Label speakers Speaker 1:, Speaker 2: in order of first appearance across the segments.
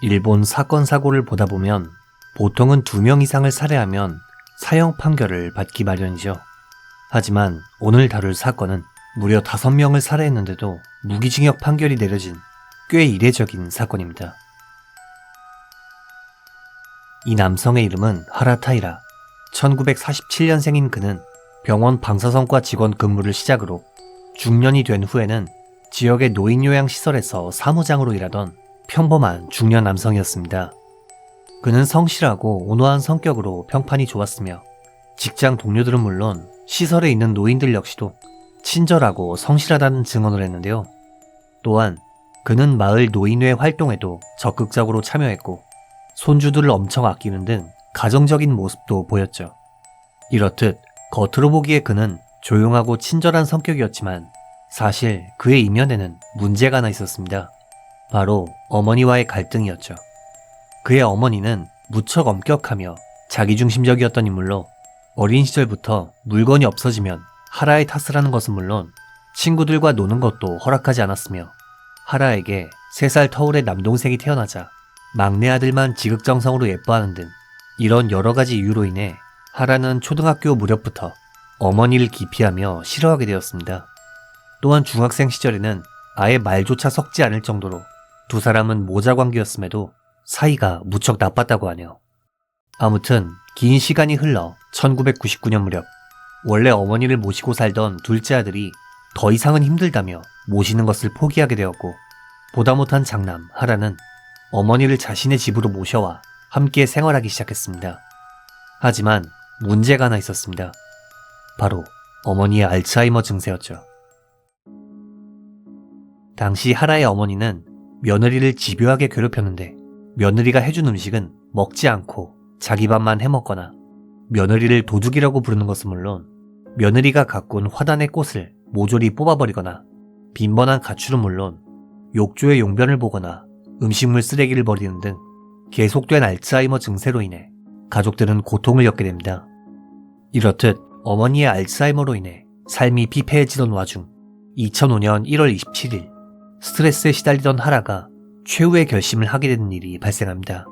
Speaker 1: 일본 사건 사고를 보다 보면 보통은 2명 이상을 살해하면 사형 판결을 받기 마련이죠. 하지만 오늘 다룰 사건은 무려 5명을 살해했는데도 무기징역 판결이 내려진 꽤 이례적인 사건입니다. 이 남성의 이름은 하라타이라. 1947년생인 그는 병원 방사선과 직원 근무를 시작으로 중년이 된 후에는 지역의 노인요양시설에서 사무장으로 일하던 평범한 중년 남성이었습니다. 그는 성실하고 온화한 성격으로 평판이 좋았으며 직장 동료들은 물론 시설에 있는 노인들 역시도 친절하고 성실하다는 증언을 했는데요. 또한 그는 마을 노인회 활동에도 적극적으로 참여했고 손주들을 엄청 아끼는 등 가정적인 모습도 보였죠. 이렇듯 겉으로 보기에 그는 조용하고 친절한 성격이었지만 사실 그의 이면에는 문제가 하나 있었습니다. 바로 어머니와의 갈등이었죠. 그의 어머니는 무척 엄격하며 자기중심적이었던 인물로 어린 시절부터 물건이 없어지면 하라의 탓을 하는 것은 물론 친구들과 노는 것도 허락하지 않았으며 하라에게 3살 터울의 남동생이 태어나자 막내 아들만 지극정성으로 예뻐하는 등 이런 여러 가지 이유로 인해 하라는 초등학교 무렵부터 어머니를 기피하며 싫어하게 되었습니다. 또한 중학생 시절에는 아예 말조차 섞지 않을 정도로 두 사람은 모자 관계였음에도 사이가 무척 나빴다고 하네요. 아무튼 긴 시간이 흘러 1999년 무렵 원래 어머니를 모시고 살던 둘째 아들이 더 이상은 힘들다며 모시는 것을 포기하게 되었고 보다 못한 장남 하라는 어머니를 자신의 집으로 모셔와 함께 생활하기 시작했습니다. 하지만 문제가 하나 있었습니다. 바로 어머니의 알츠하이머 증세였죠. 당시 하라의 어머니는 며느리를 집요하게 괴롭혔는데 며느리가 해준 음식은 먹지 않고 자기 밥만 해먹거나 며느리를 도둑이라고 부르는 것은 물론 며느리가 가꾼 화단의 꽃을 모조리 뽑아버리거나 빈번한 가출은 물론 욕조에 용변을 보거나 음식물 쓰레기를 버리는 등 계속된 알츠하이머 증세로 인해 가족들은 고통을 겪게 됩니다. 이렇듯 어머니의 알츠하이머로 인해 삶이 피폐해지던 와중 2005년 1월 27일 스트레스에 시달리던 하라가 최후의 결심을 하게 되는 일이 발생합니다.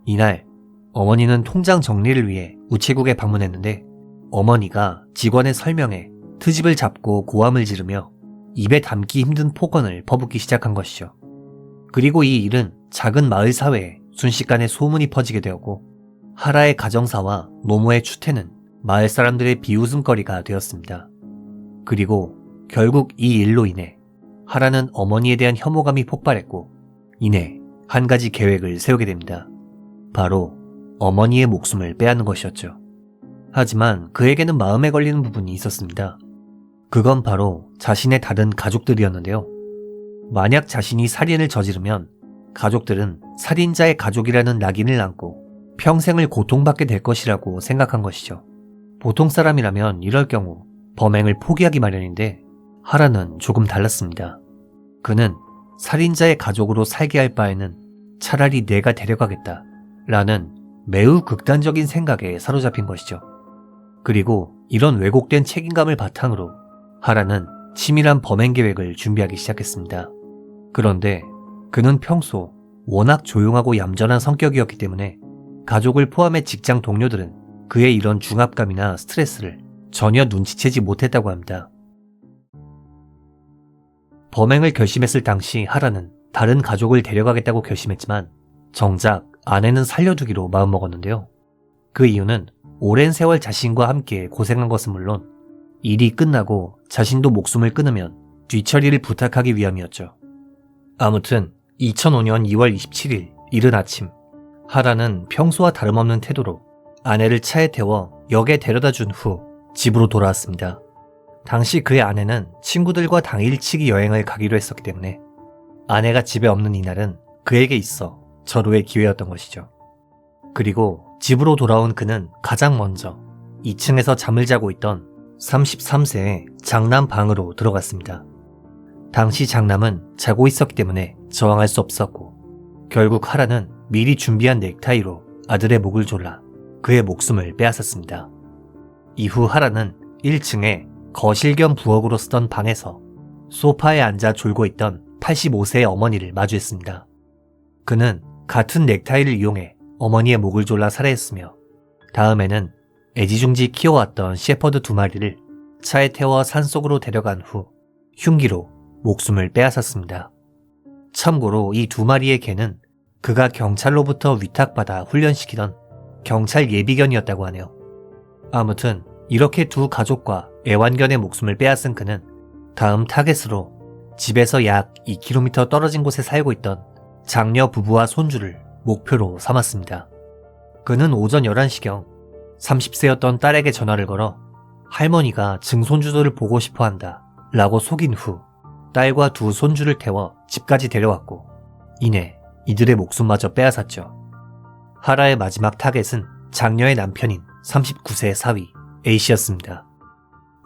Speaker 1: 이날 어머니는 통장 정리를 위해 우체국에 방문했는데 어머니가 직원의 설명에 트집을 잡고 고함을 지르며 입에 담기 힘든 폭언을 퍼붓기 시작한 것이죠. 그리고 이 일은 작은 마을 사회에 순식간에 소문이 퍼지게 되었고 하라의 가정사와 노모의 추태는 마을 사람들의 비웃음거리가 되었습니다. 그리고 결국 이 일로 인해 하라는 어머니에 대한 혐오감이 폭발했고 이내 한 가지 계획을 세우게 됩니다. 바로 어머니의 목숨을 빼앗는 것이었죠. 하지만 그에게는 마음에 걸리는 부분이 있었습니다. 그건 바로 자신의 다른 가족들이었는데요. 만약 자신이 살인을 저지르면 가족들은 살인자의 가족이라는 낙인을 안고 평생을 고통받게 될 것이라고 생각한 것이죠. 보통 사람이라면 이럴 경우 범행을 포기하기 마련인데 하라는 조금 달랐습니다. 그는 살인자의 가족으로 살게 할 바에는 차라리 내가 데려가겠다 라는 매우 극단적인 생각에 사로잡힌 것이죠. 그리고 이런 왜곡된 책임감을 바탕으로 하라는 치밀한 범행 계획을 준비하기 시작했습니다. 그런데 그는 평소 워낙 조용하고 얌전한 성격이었기 때문에 가족을 포함해 직장 동료들은 그의 이런 중압감이나 스트레스를 전혀 눈치채지 못했다고 합니다. 범행을 결심했을 당시 하라는 다른 가족을 데려가겠다고 결심했지만 정작 아내는 살려두기로 마음먹었는데요. 그 이유는 오랜 세월 자신과 함께 고생한 것은 물론 일이 끝나고 자신도 목숨을 끊으면 뒤처리를 부탁하기 위함이었죠. 아무튼 2005년 2월 27일 이른 아침 하라는 평소와 다름없는 태도로 아내를 차에 태워 역에 데려다 준 후 집으로 돌아왔습니다. 당시 그의 아내는 친구들과 당일치기 여행을 가기로 했었기 때문에 아내가 집에 없는 이날은 그에게 있어 절호의 기회였던 것이죠. 그리고 집으로 돌아온 그는 가장 먼저 2층에서 잠을 자고 있던 33세의 장남 방으로 들어갔습니다. 당시 장남은 자고 있었기 때문에 저항할 수 없었고 결국 하라는 미리 준비한 넥타이로 아들의 목을 졸라 그의 목숨을 빼앗았습니다. 이후 하라는 1층에 거실 겸 부엌으로 쓰던 방에서 소파에 앉아 졸고 있던 85세의 어머니를 마주했습니다. 그는 같은 넥타이를 이용해 어머니의 목을 졸라 살해했으며 다음에는 애지중지 키워왔던 셰퍼드 2마리를 차에 태워 산속으로 데려간 후 흉기로 목숨을 빼앗았습니다. 참고로 이 2마리의 개는 그가 경찰로부터 위탁받아 훈련시키던 경찰 예비견이었다고 하네요. 아무튼 이렇게 두 가족과 애완견의 목숨을 빼앗은 그는 다음 타겟으로 집에서 약 2km 떨어진 곳에 살고 있던 장녀 부부와 손주를 목표로 삼았습니다. 그는 오전 11시경 30세였던 딸에게 전화를 걸어 할머니가 증손주들을 보고 싶어 한다 라고 속인 후 딸과 두 손주를 태워 집까지 데려왔고 이내 이들의 목숨마저 빼앗았죠. 하라의 마지막 타겟은 장녀의 남편인 39세 사위 A씨였습니다.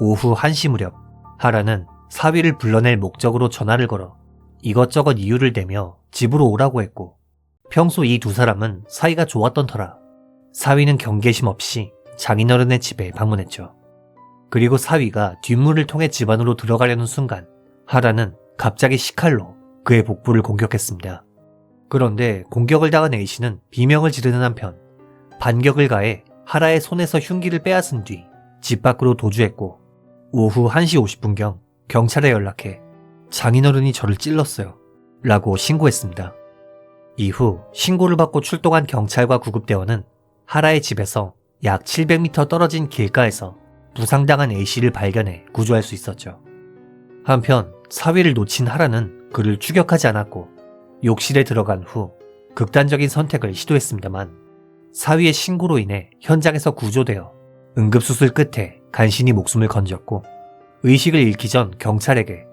Speaker 1: 오후 1시 무렵 하라는 사위를 불러낼 목적으로 전화를 걸어 이것저것 이유를 대며 집으로 오라고 했고 평소 이 두 사람은 사이가 좋았던 터라 사위는 경계심 없이 장인어른의 집에 방문했죠. 그리고 사위가 뒷문을 통해 집 안으로 들어가려는 순간 하라는 갑자기 식칼로 그의 복부를 공격했습니다. 그런데 공격을 당한 A씨는 비명을 지르는 한편 반격을 가해 하라의 손에서 흉기를 빼앗은 뒤 집 밖으로 도주했고 오후 1시 50분경 경찰에 연락해 장인어른이 저를 찔렀어요 라고 신고했습니다. 이후 신고를 받고 출동한 경찰과 구급대원은 하라의 집에서 약 700m 떨어진 길가에서 부상당한 A씨를 발견해 구조할 수 있었죠. 한편 사위를 놓친 하라는 그를 추격하지 않았고 욕실에 들어간 후 극단적인 선택을 시도했습니다만 사위의 신고로 인해 현장에서 구조되어 응급수술 끝에 간신히 목숨을 건졌고 의식을 잃기 전 경찰에게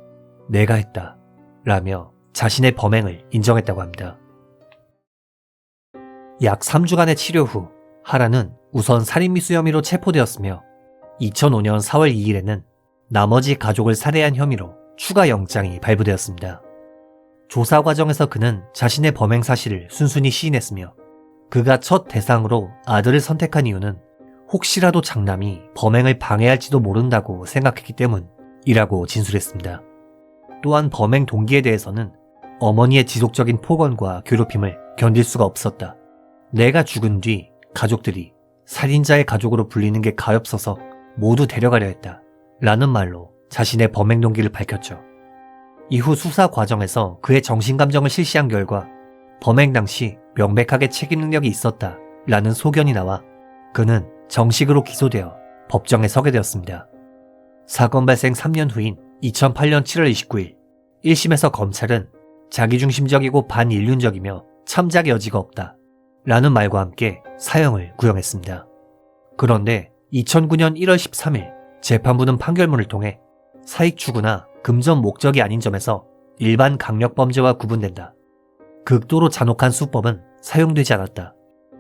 Speaker 1: 내가 했다 라며 자신의 범행을 인정했다고 합니다. 약 3주간의 치료 후 하라는 우선 살인미수 혐의로 체포되었으며 2005년 4월 2일에는 나머지 가족을 살해한 혐의로 추가 영장이 발부되었습니다. 조사 과정에서 그는 자신의 범행 사실을 순순히 시인했으며 그가 첫 대상으로 아들을 선택한 이유는 혹시라도 장남이 범행을 방해할지도 모른다고 생각했기 때문이라고 진술했습니다. 또한 범행 동기에 대해서는 어머니의 지속적인 폭언과 괴롭힘을 견딜 수가 없었다. 내가 죽은 뒤 가족들이 살인자의 가족으로 불리는 게 가엾어서 모두 데려가려 했다 라는 말로 자신의 범행 동기를 밝혔죠. 이후 수사 과정에서 그의 정신감정을 실시한 결과 범행 당시 명백하게 책임 능력이 있었다 라는 소견이 나와 그는 정식으로 기소되어 법정에 서게 되었습니다. 사건 발생 3년 후인 2008년 7월 29일 1심에서 검찰은 자기중심적이고 반인륜적이며 참작의 여지가 없다 라는 말과 함께 사형을 구형했습니다. 그런데 2009년 1월 13일 재판부는 판결문을 통해 사익 추구나 금전 목적이 아닌 점에서 일반 강력범죄와 구분된다. 극도로 잔혹한 수법은 사용되지 않았다.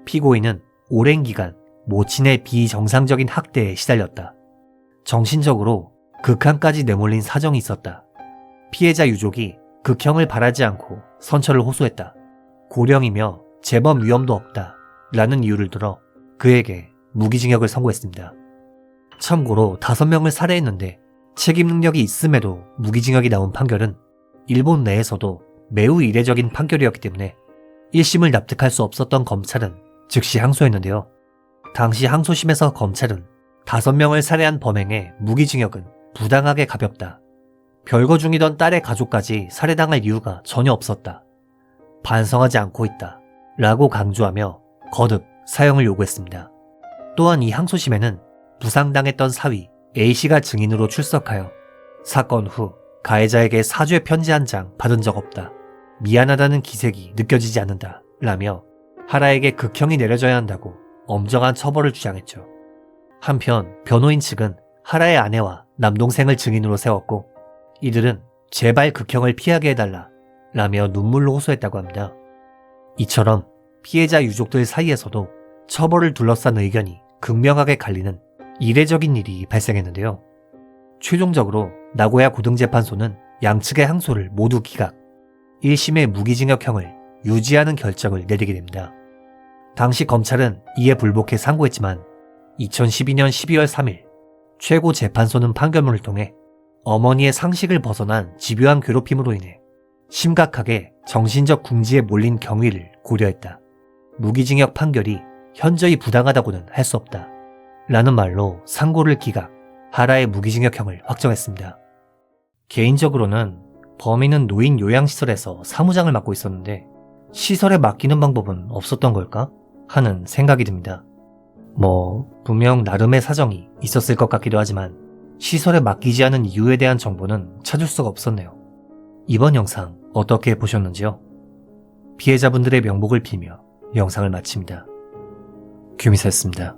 Speaker 1: 피고인은 오랜 기간 모친의 비정상적인 학대에 시달렸다. 정신적으로 극한까지 내몰린 사정이 있었다. 피해자 유족이 극형을 바라지 않고 선처를 호소했다. 고령이며 재범 위험도 없다 라는 이유를 들어 그에게 무기징역을 선고했습니다. 참고로 5명을 살해했는데 책임 능력이 있음에도 무기징역이 나온 판결은 일본 내에서도 매우 이례적인 판결이었기 때문에 1심을 납득할 수 없었던 검찰은 즉시 항소했는데요. 당시 항소심에서 검찰은 5명을 살해한 범행에 무기징역은 부당하게 가볍다. 별거 중이던 딸의 가족까지 살해당할 이유가 전혀 없었다. 반성하지 않고 있다. 라고 강조하며 거듭 사형을 요구했습니다. 또한 이 항소심에는 부상당했던 사위 A씨가 증인으로 출석하여 사건 후 가해자에게 사죄 편지 한 장 받은 적 없다. 미안하다는 기색이 느껴지지 않는다. 라며 하라에게 극형이 내려져야 한다고 엄정한 처벌을 주장했죠. 한편 변호인 측은 하라의 아내와 남동생을 증인으로 세웠고 이들은 제발 극형을 피하게 해달라 라며 눈물로 호소했다고 합니다. 이처럼 피해자 유족들 사이에서도 처벌을 둘러싼 의견이 극명하게 갈리는 이례적인 일이 발생했는데요. 최종적으로 나고야 고등재판소는 양측의 항소를 모두 기각, 1심의 무기징역형을 유지하는 결정을 내리게 됩니다. 당시 검찰은 이에 불복해 상고했지만 2012년 12월 3일 최고재판소는 판결문을 통해 어머니의 상식을 벗어난 집요한 괴롭힘으로 인해 심각하게 정신적 궁지에 몰린 경위를 고려했다. 무기징역 판결이 현저히 부당하다고는 할 수 없다. 라는 말로 상고를 기각, 하라의 무기징역형을 확정했습니다. 개인적으로는 범인은 노인 요양시설에서 사무장을 맡고 있었는데 시설에 맡기는 방법은 없었던 걸까? 하는 생각이 듭니다. 분명 나름의 사정이 있었을 것 같기도 하지만 시설에 맡기지 않은 이유에 대한 정보는 찾을 수가 없었네요. 이번 영상 어떻게 보셨는지요? 피해자분들의 명복을 빌며 영상을 마칩니다. 규미사였습니다.